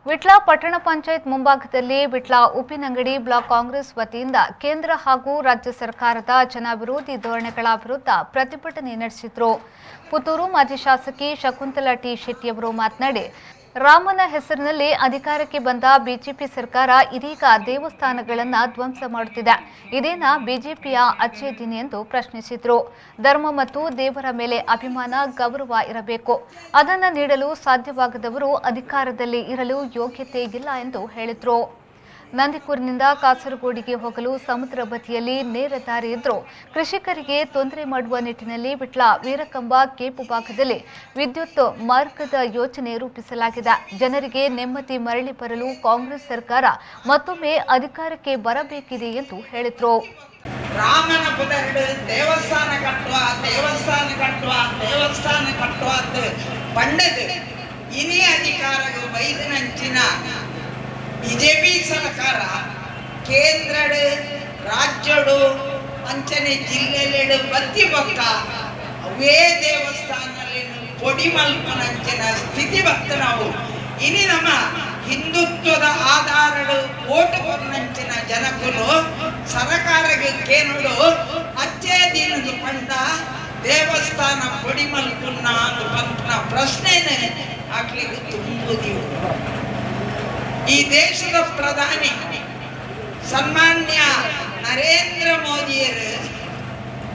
ವಿಟ್ಲ ಪಟ್ಟಣ ಪಂಚಾಯತ್ ಮುಂಭಾಗದಲ್ಲಿ ವಿಟ್ಲ ಉಪ್ಪಿನಂಗಡಿ ಬ್ಲಾಕ್ ಕಾಂಗ್ರೆಸ್ ವತಿಯಿಂದ ಕೇಂದ್ರ ಹಾಗೂ ರಾಜ್ಯ ಸರ್ಕಾರದ ಜನವಿರೋಧಿ ಧೋರಣೆಗಳ ವಿರುದ್ಧ ಪ್ರತಿಭಟನೆ ನಡೆಸಿದರು. ಪುತ್ತೂರು ಮಾಜಿ ಶಾಸಕಿ ಶಕುಂತಲಾ ಟಿ ಶೆಟ್ಟಿಯವರು ಮಾತನಾಡಿ, ರಾಮನ ಹೆಸರಿನಲ್ಲಿ ಅಧಿಕಾರಕ್ಕೆ ಬಂದ ಬಿಜೆಪಿ ಸರ್ಕಾರ ಇದೀಗ ದೇವಸ್ಥಾನಗಳನ್ನು ಧ್ವಂಸ ಮಾಡುತ್ತಿದೆ. ಇದೇನಾ ಬಿಜೆಪಿಯ ಅಚ್ಚೇ ದಿನ ಎಂದು ಪ್ರಶ್ನಿಸಿದರು. ಧರ್ಮ ಮತ್ತು ದೇವರ ಮೇಲೆ ಅಭಿಮಾನ, ಗೌರವ ಇರಬೇಕು. ಅದನ್ನು ನೀಡಲು ಸಾಧ್ಯವಾಗದವರು ಅಧಿಕಾರದಲ್ಲಿ ಇರಲು ಯೋಗ್ಯತೆ ಇಲ್ಲ ಎಂದು ಹೇಳಿದರು. ನಂದಿಕೂರಿನಿಂದ ಕಾಸರಗೋಡಿಗೆ ಹೋಗಲು ಸಮುದ್ರ ಬದಿಯಲ್ಲಿ ನೇರ ದಾರಿ ಇದ್ದರೂ ಕೃಷಿಕರಿಗೆ ತೊಂದರೆ ಮಾಡುವ ನಿಟ್ಟಿನಲ್ಲಿ ವಿಟ್ಲ ವೀರಕಂಬ ಕೇಪು ಭಾಗದಲ್ಲಿ ವಿದ್ಯುತ್ ಮಾರ್ಗದ ಯೋಜನೆ ರೂಪಿಸಲಾಗಿದೆ. ಜನರಿಗೆ ನೆಮ್ಮದಿ ಮರಳಿ ಬರಲು ಕಾಂಗ್ರೆಸ್ ಸರ್ಕಾರ ಮತ್ತೊಮ್ಮೆ ಅಧಿಕಾರಕ್ಕೆ ಬರಬೇಕಿದೆ ಎಂದು ಹೇಳಿದರು. ರಾಮನ ಪುದರ್ಡು ದೇವಸ್ಥಾನ ಕಟ್ಟುವ ಪಂಡದು ಇನಿ ಅಧಿಕಾರಗ ವೈದ್ಯನಂಚಿನ ಬಿಜೆಪಿ ಸರ್ಕಾರ ಕೇಂದ್ರ ರಾಜ್ಯಡು ಅಂಚನೆ ಜಿಲ್ಲೆಲೆಡು ಬತ್ತಿ ಬಕ್ಕ ಅವೇ ದೇವಸ್ಥಾನದಲ್ಲಿ ಪೊಡಿ ಮಲ್ಪನಂಚಿನ ಸ್ಥಿತಿ ಬತ್ತ ನಾವು ಇನಿ ನಮ್ಮ ಹಿಂದುತ್ವದ ಆಧಾರಗಳು ಓಟು ಕೊನ್ನಂಚಿನ ಜನಕುಲು ಸರಕಾರಗೆ ಕೇನುಡು ಅಚ್ಚೇ ದಿನದ ಪಂಡ ದೇವಸ್ಥಾನ ಪೊಡಿ ಮಲ್ಪುನ್ನ ಅಂತ ಪ್ರಶ್ನೆನೇ ಆಗ್ಲಿಕ್ಕೆ ತುಂಬುದಿವು. ಈ ದೇಶದ ಪ್ರಧಾನಿ ಸನ್ಮಾನ್ಯ ನರೇಂದ್ರ ಮೋದಿಯರು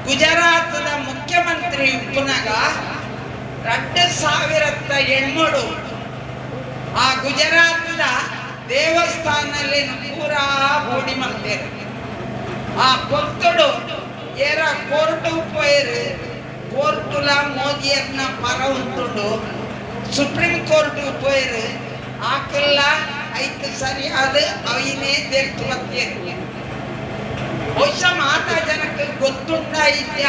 ಗುಜರಾತದ ಮುಖ್ಯಮಂತ್ರಿ ಉಪ್ಪುನಾಗ 2007 ಆ ಗುಜರಾತದ ದೇವಸ್ಥಾನದಲ್ಲಿ ಪೂರಾ ಬೋಡಿ ಮಾಡ್ತಾರೆ. ಆ ಭಕ್ತರು ಏರ ಕೋರ್ಟ್ ಉಪ್ಪೇರು ಕೋರ್ಟುಲ ಮೋದಿಯರ್ನ ಪರ ಉಂಟುಂಡು ಸುಪ್ರೀಂ ಕೋರ್ಟ್ ಉಪ್ಪೇರು ಆಕೆಲ್ಲ ಐದು ಸರಿಯಾದ ಅವಿನೇ ದೇರ್ತು ಬರ್ತೀರಿ. ಬಹುಶಃ ಮಾತಾ ಜನಕ್ಕೆ ಗೊತ್ತುಂಟ ಇದ್ಯ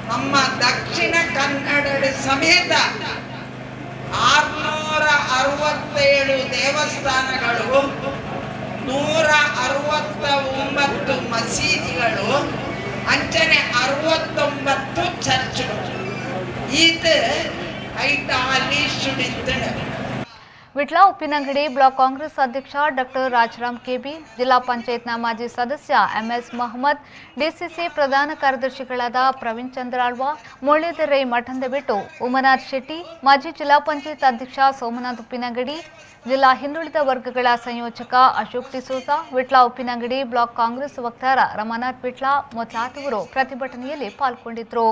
ನಮ್ಮ ದಕ್ಷಿಣ ಕನ್ನಡ ಸಮೇತ 667 ದೇವಸ್ಥಾನಗಳು, 169 ಮಸೀದಿಗಳು, ಅಂಚನೆ 69 ಚರ್ಚ್ಗಳು ಇದು ಐಟಾಲಿ ಸುಡಿತಣ. ವಿಟ್ಲ ಉಪ್ಪಿನಂಗಡಿ ಬ್ಲಾಕ್ ಕಾಂಗ್ರೆಸ್ ಅಧ್ಯಕ್ಷ ಡಾಕ್ಟರ್ ರಾಜರಾಮ್ ಕೆಬಿ, ಜಿಲ್ಲಾ ಪಂಚಾಯತ್ನ ಮಾಜಿ ಸದಸ್ಯ ಎಂಎಸ್ ಮೊಹಮ್ಮದ್, ಡಿಸಿಸಿ ಪ್ರಧಾನ ಕಾರ್ಯದರ್ಶಿಗಳಾದ ಪ್ರವೀಣ್ ಚಂದ್ರಾಳ್ವ, ಮುರಳೀಧರ್ ಮಠಂದಬಿಟ್ಟು, ಉಮನಾಥ್ ಶೆಟ್ಟಿ, ಮಾಜಿ ಜಿಲ್ಲಾ ಪಂಚಾಯತ್ ಅಧ್ಯಕ್ಷ ಸೋಮನಾಥ್ ಉಪ್ಪಿನಂಗಡಿ, ಜಿಲ್ಲಾ ಹಿಂದುಳಿದ ವರ್ಗಗಳ ಸಂಯೋಜಕ ಅಶೋಕ್ ಡಿಸೋಜ, ವಿಟ್ಲ ಉಪ್ಪಿನಂಗಡಿ ಬ್ಲಾಕ್ ಕಾಂಗ್ರೆಸ್ ವಕ್ತಾರ ರಮನಾಥ್ ವಿಟ್ಲ ಮೊದಲಾದವರು ಪ್ರತಿಭಟನೆಯಲ್ಲಿ ಪಾಲ್ಗೊಂಡಿದ್ದರು.